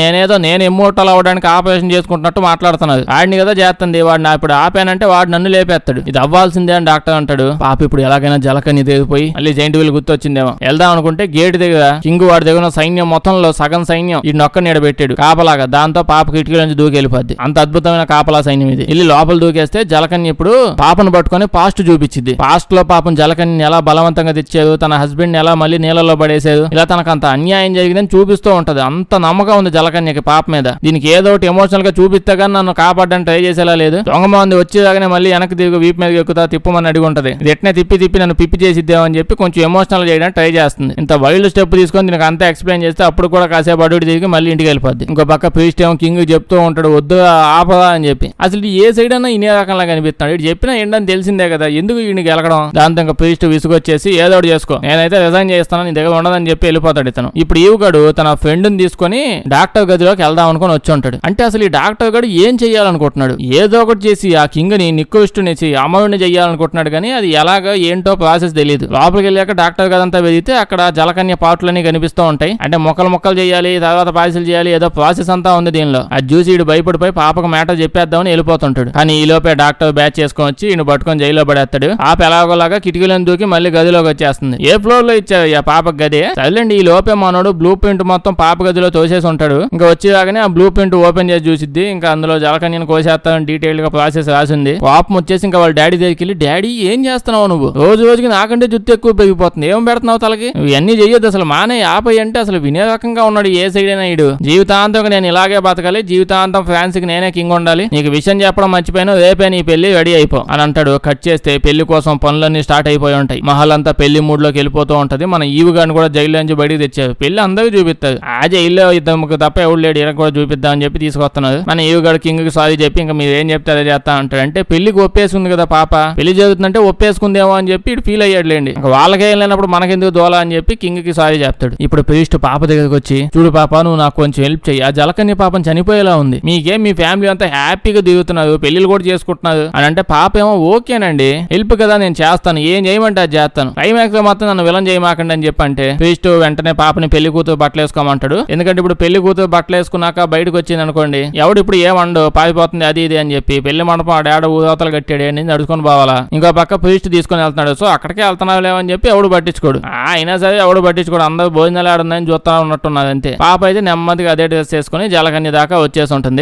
నేను ఇమ్మోర్టల్ అవ్వడానికి ఆపరేషన్ చేసుకుంటున్నట్టు మాట్లాడుతున్నాడు. ఆడిని కదా చేస్తుంది, వాడు నా ఇప్పుడు ఆపానంటే వాడు నన్ను లేపేస్తాడు. ఇది అవ్వాల్సిందే అని డాక్టర్ అంటాడు. పాప ఇప్పుడు ఎలాగైనా జలకని తెగిపోయి మళ్ళీ జైంట్ వీల్ గుర్తొచ్చిందేమో. వెళ్దాం అనుకుంటే గేట్ దగ్గర కింగ్ వాడి దగ్గర సైన్యం మొత్తంలో సగం సైన్యం ఈ నొక్క నీడబెట్టాడు కాపలాగా. దాంతో పాప కిటికీ నుంచి దూకి వెళ్ళిపోద్ది. అంత అద్భుతమైన కాపలా సైన్యం ఇది. వెళ్ళి లోపల దూకేస్తే జలకన్య ఇప్పుడు పాపను పట్టుకొని పాస్ట్ చూపించింది. పాస్ట్ లో పాపం జలకన్యని ఎలా బలవంతంగా తెచ్చారు, తన హస్బెండ్ ఎలా మళ్ళీ నీళ్ళలో పడేసారు, ఇలా తనకు అంత అన్యాయం జరిగిందని చూపిస్తూ ఉంటది. అంత నమ్మకం ఉంది జలకన్యకి పాప మీద. దీనికి ఏదో ఒకటి ఎమోషనల్ గా చూపిస్తే గానీ నన్ను కాపాడడానికి ట్రై చేసేలా లేదు. దొంగమంది వచ్చేదాగానే మళ్ళీ వెనక్కి తిరిగి వీపు మీద ఎక్కుతా తిప్పమని అడిగి ఉంటది. ఎట్నే తిప్పి నన్ను పిప్పి చేసిద్దామని చెప్పి కొంచెం ఎమోషనల్ చేయడానికి ట్రై చేస్తుంది. ఇంత వైల్డ్ స్టెప్ తీసుకొని దీనికి అంతా ఎక్స్ప్లెయిన్ చేస్తే అప్పుడు కూడా కాసేపు అడుగు తిరిగి మళ్ళీ ఇంటికి వెళ్ళిపోద్ది. ఇంకో పక్క ప్రీస్ట్ ఏమో కింగ్ చెప్తూ ఉంటాడు వద్దు ఆపదా అని చెప్పి. అసలు ఏ సైడ్ అన్నా ఇనే రకంగా కనిపిస్తాడు. ఇటు చెప్పినా ఏంటని తెలిసిందే కదా, ఎందుకు ఈయన గెలకడం. దాంతో ఇంకా ప్రీస్ట్ విసుగొచ్చేసి ఏదో ఒకటి చేసుకో, నేనైతే రిజైన్ చేస్తాను, నీ దగ్గర ఉండదని చెప్పి వెళ్ళిపోతాడు ఇతను. ఇప్పుడు ఈవుగాడు తన ఫ్రెండ్ ని తీసుకొని డాక్టర్ గదిలోకి వెళ్దాం అనుకుని వచ్చి ఉంటాడు. అంటే అసలు ఈ డాక్టర్ గడు ఏం చెయ్యాలనుకుంటున్నాడు, ఏదో ఒకటి చేసి ఆ కింగ్ ని నిక్కుష్టునిచ్చి అమరుని చెయ్యాలనుకుంటున్నాడు. కానీ అది ఎలాగో ఏంటో ప్రాసెస్ తెలియదు. లోపలికి వెళ్ళాక డాక్టర్ గదంతా వెదిగితే అక్కడ జలకన్య పాటలన్నీ కనిపిస్తూ ఉంటాయి. అంటే మొక్కలు చేయాలి, తర్వాత పాయసలు చేయాలి, ఏదో ప్రాసెస్ అంతా ఉంది దీనిలో. అది చూసి ఇడు భయపడిపోయి పాపకు మ్యాటర్ చెప్పేద్దామని వెళ్ళిపోతుంటాడు. కానీ ఈ లోపే డాక్టర్ బ్యాచ్ చేసుకొని వచ్చి ఈయన పట్టుకొని జైల్లో పడేస్తాడు. పాప ఎలాగోలాగా కిటికీలను దూకి మళ్ళీ గదిలోకి వచ్చేస్తుంది. ఏ ఫ్లోర్ లో ఇచ్చారు ఆ పాపకు గది? సర్లేండి, ఈ లోపే మనోడు బ్లూ ప్రింట్ మొత్తం పాప గదిలో తోసేసి ఉంటాడు. ఇంకా వచ్చేలాగానే ఆ బ్లూ ప్రింట్ ఓపెన్ చేసి చూసిద్ది. ఇంకా అందులో జలకన్యను కోసేస్తానని డీటెయిల్ గా ప్రాసెస్ రాసింది. పాపం వచ్చేసి ఇంకా వాళ్ళ డాడీ దగ్గరికి వెళ్ళి, డాడీ ఏం చేస్తున్నావు నువ్వు, రోజుకి నాకంటే జుత్తు ఎక్కువ పెరిగిపోతుంది, ఏం పెడుతున్నావు తలకి, నువ్వు ఇవన్నీ చెయ్యొద్దు, అసలు మానే ఆపై అంటే అసలు వినే రకంగా ఉన్నాడు. ఏ సైడ్ అయినా ఇడు జీవితాంతం నేను ఇలాగే బతకాలి, జీవితాంతం ఫ్రాన్స్ కి నేనే కింగ్ ఉండాలి, నీకు విషయం చెప్పడం మర్చిపోయాను, రేపే నీ పెళ్లి రెడీ అయిపో అని అంటాడు. కట్ చేస్తే పెళ్లి కోసం పనులన్నీ స్టార్ట్ అయిపోయి ఉంటాయి. మహల్ అంతా పెళ్లి మూడ్ లోకి వెళ్ళిపోతూ ఉంటది. మన ఈవు గారిని కూడా జైల్లో నుంచి బయటకు తెచ్చారు. పెళ్లి అందరికీ చూపిస్తారు. ఆ జైల్లో ఇద్దరు తప్ప ఎవరు లేడు, ఇలా కూడా చూపిద్దామని చెప్పి తీసుకొస్తున్నారు. మన ఈవు గారు కింగ్ కి సారీ చెప్పి ఇంకా మీరు ఏం చెప్తే అదే చేస్తా అంటాడు. అంటే పెళ్లికి ఒప్పేసుకుంది కదా పాప, పెళ్లి జరుగుతుందంటే ఒప్పేసుకుందేమో అని చెప్పి ఇటు ఫీల్ అయ్యాడులేండి. వాళ్ళకే వెళ్ళినప్పుడు మనకెందుకు దోలా అని చెప్పి కింగ్ కి సారీ చెప్తాడు. ఇప్పుడు ప్రీస్ట్ పాప దగ్గరకు వచ్చి, చూడు పాప, నువ్వు నాకు కొంచెం హెల్ప్ చెయ్యి, ఆ జలకన్య పాపం చనిపోయేలా ఉంది, మీకేం మీ ఫ్యామిలీ అంతా హ్యాపీగా దిగుతున్నారు, పెళ్లిళ్ళు కూడా చేసుకుంటున్నారు అని అంటే పాప ఏమో ఓకేనండి, హెల్ప్ కదా నేను చేస్తాను, ఏం చేయమంటే అది చేస్తాను, క్లైమాక్స్ లో మాత్రం నన్ను విలన్ చేయమాకండి అని చెప్పంటే ప్రీస్ట్ వెంటనే పాపని పెళ్లి కూతురు బట్టలు వేసుకోమంటాడు. ఎందుకంటే ఇప్పుడు పెళ్లి కూతురు బట్టలు వేసుకున్నాక బయటకు వచ్చింది అనుకోండి, ఎవడు ఇప్పుడు ఏమండు పారిపోతుంది అది ఇది అని చెప్పి పెళ్లి మండపం ఆ డాడ ఊదవతలు కట్టాడు అని నడుచుకొని పోవాలా. ఇంకో పక్క ప్రీస్ట్ తీసుకొని వెళ్తున్నాడు. సో అక్కడికే వెళ్తున్నావు లేవని చెప్పి ఎవడు పట్టించుకోడు. అయినా సరే ఎవడు పట్టించుకోడు, అందరూ భోజనాలు ఆడుందని చూస్తా ఉన్నట్టున్నది అంతే. పాప అయితే నెమ్మదిగా అదే డ్రెస్ చేసుకుని జలకన్య దాకా వచ్చేసి ఉంటుంది.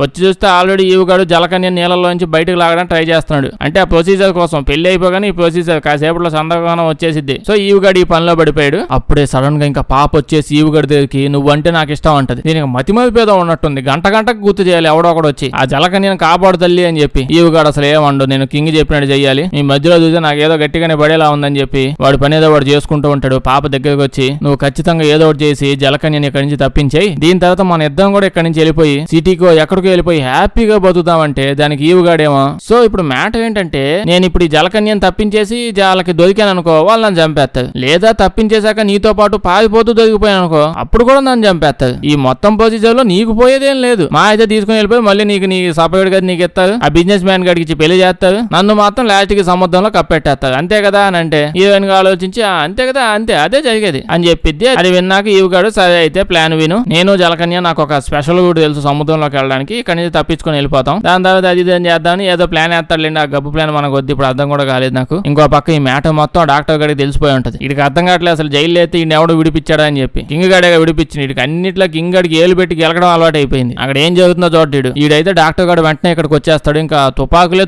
వచ్చి చూస్తే ఆల్రెడీ ఈవుగాడు జలకన్య నీళ్ళలోంచి బయటకు లాగడానికి ట్రై చేస్తున్నాడు. అంటే ఆ ప్రొసీజర్ కోసం పెళ్లి అయిపోగానే ఈ ప్రొసీజర్ కాసేపట్లో సందర్భంగా వచ్చేసిద్ది. సో ఈవుగాడు ఈ పనిలో పడిపోయాడు. అప్పుడే సడన్ గా ఇంకా పాప వచ్చేసి ఈవుగాడి దగ్గరికి, నువ్వంటే నాకు ఇష్టం అంటది. దీనికి మతిమతిపేదో ఉన్నట్టుంది, గంటకు గుర్తు చేయాలి ఎవడో ఒకడు వచ్చి ఆ జలకన్యను కాపాడు తల్లి అని చెప్పి. ఈవుగాడు అసలు ఏమండు, నేను కింగ్ చెప్పినట్టు చెయ్యాలి, ఈ మధ్యలో చూస్తే నాకు ఏదో గట్టిగానే పడేలా ఉందని చెప్పి వాడు పని ఏదో వాడు చేసుకుంటూ ఉంటాడు. పాప దగ్గరకు వచ్చి, నువ్వు ఖచ్చితంగా ఏదో ఒకటి చేసి జలకన్యని ఇక్కడి నుంచి తప్పించేయి, దీని తర్వాత మన ఇద్దరం కూడా ఇక్కడి నుంచి వెళ్ళిపోయి సిటీకో ఎక్కడికో వెళ్ళిపోయి హ్యాపీగా బతుకుతామంటే దానికి ఈవుగాడేమో. సో ఇప్పుడు మ్యాటర్ ఏంటంటే, నేను ఇప్పుడు ఈ జలకన్యను తప్పించేసి వాళ్ళకి దొరికాను అనుకో, వాళ్ళు నన్ను చంపేస్తారు. లేదా తప్పించేశాక నీతో పాటు పారిపోతూ దొరికిపోయాను అనుకో, అప్పుడు కూడా నన్ను చంపేస్తారు. ఈ మొత్తం ప్రొసీజర్ లో నీకు పోయేదేం లేదు. మా అయితే తీసుకుని వెళ్ళిపోయి మళ్ళీ నీ సపరేట్ గా నీకు ఇస్తారు, ఆ బిజినెస్ మ్యాన్ గడికి ఇచ్చి పెళ్లి చేస్తారు, నన్ను మాత్రం లాస్ట్ కి సముద్రంలో కప్పెట్టేస్తారు, అంతే కదా అని అంటే హీరోయిన్ గా ఆలోచించి అంతే కదా, అంతే అదే జరిగేది అని చెప్పిద్ది. అది విన్నాక ఈవుగాడు, సరే అయితే ప్లాన్ విను, నేను జలకన్య నాకు ఒక స్పెషల్ రూట్ తెలుసు సముద్రంలోకి వెళ్ళడానికి, చేయడానికి ఇక్కడ నుంచి తప్పించుకొని వెళ్ళిపోతాం. దాని తర్వాత అది ఇది చేద్దామని ఏదో ప్లాన్ వేస్తాడులేండి. ఆ గబ్బు ప్లాన్ మనకు వద్దు, ఇప్పుడు అర్థం కూడా కాలేదు నాకు. ఇంకో పక్క ఈ మ్యాటర్ మొత్తం డాక్టర్ గారికి తెలిసిపోయి ఉంటది. ఇడికి అర్థం కావట్లేదు అసలు జైలు అయితే ఈయన ఎవడో విడిపించాడా అని చెప్పి. కింగ్ గాడే విడిపించింది. ఇడికి అన్నిట్లో కింగ్ గడికి ఏలు పెట్టి గెలకడం అలవాటు అయిపోయింది. అక్కడ ఏం జరుగుతుందో చూడడు. ఈడైతే డాక్టర్ గారు వెంటనే ఇక్కడికి వచ్చేస్తాడు. ఇంకా తుపాకులు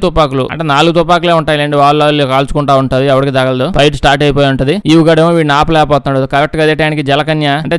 అంటే 4 తుపాకులే ఉంటాయిలేండి, వాళ్ళు కాల్చుకుంటా ఉంటది, ఎవరికి తగలదు. ఫైట్ స్టార్ట్ అయిపోయి ఉంటది. ఈవుగడేమో వీడిని ఆపలేకపోతున్నాడు. కరెక్ట్ గా అదే టైంకి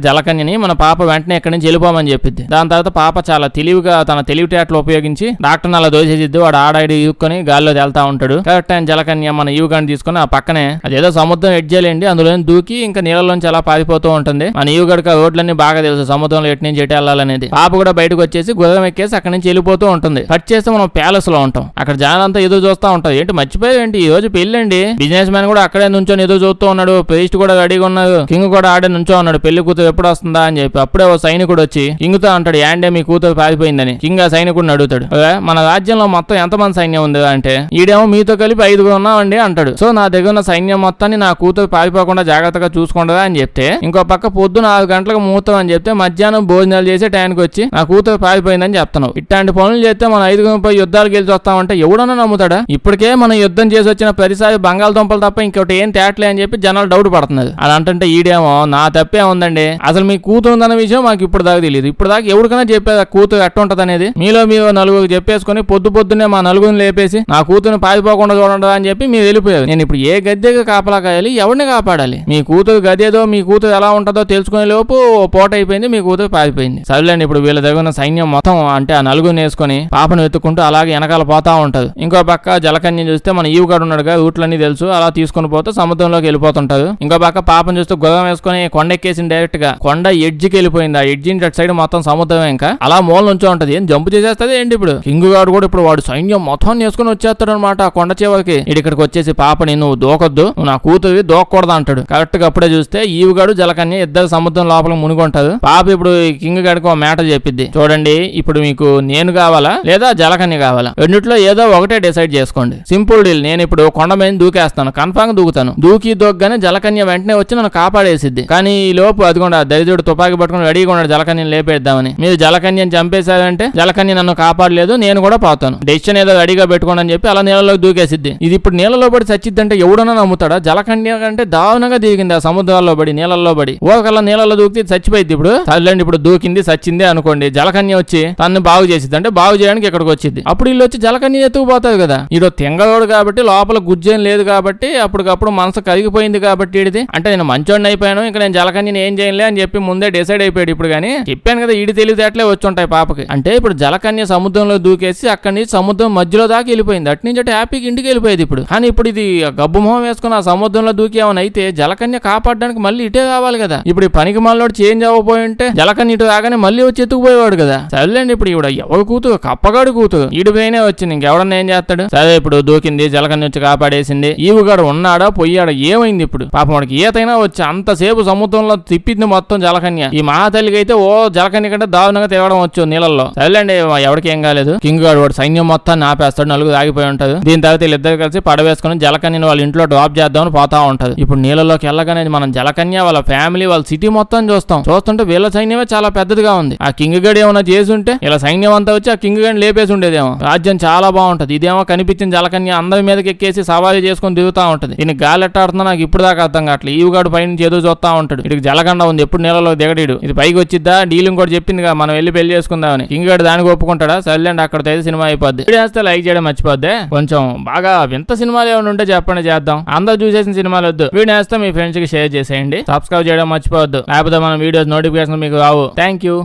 జలకన్యని మన పాప వెంటనే ఇక్కడి నుంచి వెళ్ళిపోమని చెప్పింది. దాని తర్వాత పాప చాలా తెలివిగా తన తెలివితేటలు ఉపయోగించి డాక్టర్ అలా దోసేసిద్ది. వాడు ఆడాడి ఇవ్వుకొని గాల్లో వెళ్తా ఉంటాడు. కరెక్ట్ అయిన జలకన్య మన ఈవుగాని తీసుకుని ఆ పక్కనే అదేదో సముద్రం ఎడ్జేలేండి అందులో దూకి ఇంకా నీళ్ళలోంచి అలా పారిపోతూ ఉంటుంది. మన ఈవుగడికి ఆ రోడ్లన్నీ బాగా తెలుసు, సముద్రంలో ఎటు నుంచి ఎటు వెళ్ళాలనేది. పాప కూడా బయటకు వచ్చేసి గుర్రం ఎక్కేసి అక్కడి నుంచి వెళ్ళిపోతూ ఉంటుంది. కట్ చేస్తే మనం ప్యాలెస్ లో ఉంటాం. అక్కడ జనాలంతా ఎదురు చూస్తూ ఉంటారు. ఏంటి మర్చిపోయేంటి, ఈ రోజు పెళ్ళండి. బిజినెస్ మ్యాన్ కూడా అక్కడే నుంచొని ఎదురు చూస్తూ ఉన్నాడు. పేస్ట్ కూడా రెడీగా ఉన్నాడు. కింగ్ కూడా ఆడే నుంచో ఉన్నాడు. పెళ్లి కూతురు ఎప్పుడు వస్తుందా అని చెప్పి. అప్పుడే ఓ సైనికుడు వచ్చి కింగ్ తో అంటాడు, యాండే మీ కూతురు పారిపోయిందని. కింగ్ ఆ సైనికుడిని అడుగుతాడు, మన రాజ్యంలో మొత్తం ఎంతమంది సైన్యం ఉంది అంటే, ఈడేమో మీతో కలిపి 5 ఉన్నామండి అంటాడు. సో నా దగ్గర ఉన్న సైన్యం మొత్తాన్ని నా కూతురు పారిపోకుండా జాగ్రత్తగా చూసుకుంటదా అని చెప్తే, ఇంకో పక్క పొద్దున 6 గంటలకు ముహూర్తం అని చెప్తే మధ్యాహ్నం భోజనాలు చేసే టైంకి వచ్చి నా కూతురు పారిపోయిందని చెప్తున్నావు. ఇట్లాంటి పనులు చేస్తే మన 5 యుద్ధాలు గెలిచి వస్తామంటే ఎవడన్నా నమ్ముతాడా? ఇప్పటికే మనం యుద్ధం చేసి వచ్చిన ప్రతిసారి బంగాళదుంపలు తప్ప ఇంకోటి ఏం తేటలే అని చెప్పి జనాలు డౌట్ పడుతున్నారు. అది అంటే ఈడేమో నా తప్పే ఉందండి, అసలు మీ కూతురు ఉందన్న విషయం మాకు ఇప్పుడు దాకా తెలియదు. ఇప్పుడు దాకా ఎవరికైనా చెప్పేది కూతురు ఎట్ట ఉంటది అనేది. మీలో మీరు 4 చెప్పేసుకుని పొద్దున్నే మా 4 లేపేసి నా కూతురుని పారిపోకుండా చూడండి అని చెప్పి మీరు వెళ్ళిపోయారు. నేను ఇప్పుడు ఏ గద్దెగా కాపలా కాయాలి, ఎవరిని కాపాడాలి? మీ కూతురు గదేదో మీ కూతురు ఎలా ఉంటుందో తెలుసుకునే లోపు పోట అయిపోయింది, మీ కూతురు పారిపోయింది. సరేలేండి, ఇప్పుడు వీళ్ళ దగ్గర ఉన్న సైన్యం మొత్తం అంటే ఆ 4 వేసుకొని పాపను వెతుక్కుంటూ అలాగే వెనకాల పోతా ఉంటది. ఇంకో పక్క జలకన్యం చూస్తే మన ఈవుగాడు ఉన్నాడుగా, రూట్లన్నీ తెలుసు, అలా తీసుకుని పోతే సముద్రంలోకి వెళ్ళిపోతుంటారు. ఇంకో పక్క పాపను చూస్తే గుర్రం వేసుకొని కొండ ఎక్కేసి డైరెక్ట్ గా కొండ ఎడ్జికి వెళ్ళిపోయింది. ఆ ఎడ్జి అటు సైడ్ మొత్తం సముద్రం ఇంకా అలా మూల నుంచో ఉంటది. ఏం జంపు చేసేస్తుంది ఏంటి ఇప్పుడు. కింగ్ గాడు కూడా ఇప్పుడు వాడు సైన్యం మొత్తం వేసుకుని వచ్చేస్తాడు అనమాట ఆ కొండ చివరికి. ఇక్కడికి వచ్చేసి పాపని నువ్వు దూకొద్దు, నువ్వు నా కూతురు దూకూడదు అంటాడు. కరెక్ట్ గా అప్పుడే చూస్తే ఈవుగాడు జలకన్య ఇద్దరు సముద్రం లోపల మునిగుంటారు. పాప ఇప్పుడు కింగ్ గాడికి ఒక మ్యాటర్ చెప్పిద్ది, చూడండి ఇప్పుడు మీకు నేను కావాలా లేదా జలకన్య కావాలా, రెండిట్లో ఏదో ఒకటే డిసైడ్ చేసుకోండి. Simple deal. నేను ఇప్పుడు కొండ మీద దూకేస్తాను, కన్ఫామ్ దూకుతాను. దూకగానే జలకన్య వెంటనే వచ్చి నన్ను కాపాడేసిద్ది. కానీ ఈ లోపు అదిగోండి ఆ దరిద్రుడు తుపాకి పట్టుకుని రెడీగా ఉన్నాడు జలకన్యను లేపేద్దామని. మీరు జలకన్యను చంపేశారంటే జలకన్య నన్ను కాపాడలేదు, నేను కూడా పోతాను, డెసిషన్ ఏదో రెడీగా పెట్టుకోండి అని చెప్పి అలా నీళ్ళలోకి దూకేసిద్ది. ఇది ఇప్పుడు నీళ్ళలో పడి చచ్చిద్దంటే ఎవడన్నా నమ్ముతాడా? జలకన్య కంటే దారుణంగా దిగింది ఆ సముద్రాల్లో పడి, నీళ్ళల్లో పడి. ఓకల్లా నీళ్ళలో దూకితే చచ్చిపోయింది. ఇప్పుడు సర్లేండి, ఇప్పుడు దూకింది చచ్చింది అనుకోండి, జలకన్య వచ్చి తనని బాగు చేసిద్ది, అంటే బాగు చేయడానికి ఇక్కడికి వచ్చింది. అప్పుడు వీళ్ళు వచ్చి జలకన్య ఎత్తుకుపోతారు కదా. ఈడో తెంగలోడు కాబట్టి లోపల గుజ్జేం లేదు కాబట్టి అప్పటికప్పుడు మనసు కరిగిపోయింది కాబట్టి ఈడిది అంటే నేను మంచోడిని అయిపోయాను, ఇంకా నేను జలకన్యని ఏం చేయలే అని చెప్పి ముందే డిసైడ్ అయిపోయాడు. ఇప్పుడు కానీ చెప్పాను కదా ఈడి తెలివితేటలే వచ్చి ఉంటాయి పాపకి. అంటే ఇప్పుడు జలకన్య సముద్రంలో దూకేసి అక్కడి నుంచి సముద్రం మధ్యలో దాకా వెళ్ళిపోయింది. అటు నుంచి అంటే హ్యాపీకి ఇంటికి వెళ్ళిపోయేది. ఇప్పుడు కానీ ఇప్పుడు ఇది గబ్బు మొహం వేసుకుని ఆ సముద్రంలో దూకేమని అయితే జలకన్య కాపాడడానికి మళ్ళీ ఇటే కావాలి కదా. ఇప్పుడు ఈ పనికి మనలోడు చేంజ్ అవ్వబోయి ఉంటే జలకన్య ఇటు రాగానే మళ్ళీ వచ్చి ఎత్తుకుపోయేవాడు కదా. సరేలేండి, ఇప్పుడు ఇవిడ ఎవరు కూతురు, కప్పగాడు కూతురు, ఈడిపోయినే వచ్చింది, ఇంకెవడన్నా ఏం చేస్తాడు. సరే ఇప్పుడు దూకింది, జలకన్య వచ్చి కాపాడేసింది. ఈవుగాడు ఉన్నాడా పోయాడా ఏమైంది? ఇప్పుడు పాపం వాడికి ఈతైనా వచ్చి అంతసేపు సముద్రంలో తిప్పింది మొత్తం జలకన్య. ఈ మహాతల్లికి అయితే ఓ జలకన్య కంటే దారుణంగా తేవడం వచ్చు నీళ్ళల్లో. సరేలేండి, ఎవరికి ఏం కాలేదు. కింగ్ గాడు వాడు సైన్యం మొత్తాన్ని ఆపేస్తాడు, 4 ఆగిపోయి ఉంటారు. దీని తర్వాత వీళ్ళిద్దరు కలిసి పడవేసుకుని జలకన్యని వాళ్ళ ఇంట్లో డ్రాప్ చేద్దామని పోతా ఉంటది. ఇప్పుడు నీళ్ళలోకి వెళ్ళగానే మనం జలకన్య వాళ్ళ ఫ్యామిలీ వాళ్ళ సిటీ మొత్తం చూస్తుంటే వీళ్ళ సైన్యమే చాలా పెద్దదిగా ఉంది. ఆ కింగ్ గడి ఏమైనా చేసి ఉంటే ఇలా సైన్యం అంతా వచ్చి ఆ కింగ్ గడిని లేపేసి ఉండేదేమో. రాజ్యం చాలా బాగుంటది. ఇదేమో కనిపించిన జలకన్య అందరి మీదకి ఎక్కేసి సవారీ చేసుకుని దిగుతా ఉంటది. దీన్ని గాలి ఎట్టాడుతుందో నాకు ఇప్పుడు దాకా అర్థం కావట్లేదు. ఈవుగాడు పైనుంచి ఎదురు చూస్తా ఉంటాడు. ఇటు జలగండ ఉంది, ఎప్పుడు నీళ్ళలో దిగడీడు. ఇది పైకి వచ్చిద్దా డీలింగ్ కూడా చెప్పిందిగా మనం వెళ్ళి పెళ్లి చేసుకుందామని. కింగ్ గడి దానికి ఒప్పుకుంటాడా? సర్లేండి, అక్కడ అయితే సినిమా అయిపోద్ది. చేస్తే లైక్ చేయడం మర్చిపోద్ది. కొంచెం బాగా వింత సినిమాలు ఏమైనా ఉంటే చెప్పండి, చేద్దాం. అందరూ చూసేసిన సినిమాలు వద్దు. వీడియో వేస్తే మీ ఫ్రెండ్స్ కి షేర్ చేసేయండి. సబ్స్క్రైబ్ చేయడం మర్చిపోవద్దు, లేకపోతే మన వీడియోస్ నోటిఫికేషన్ మీకు రావు. Thank you.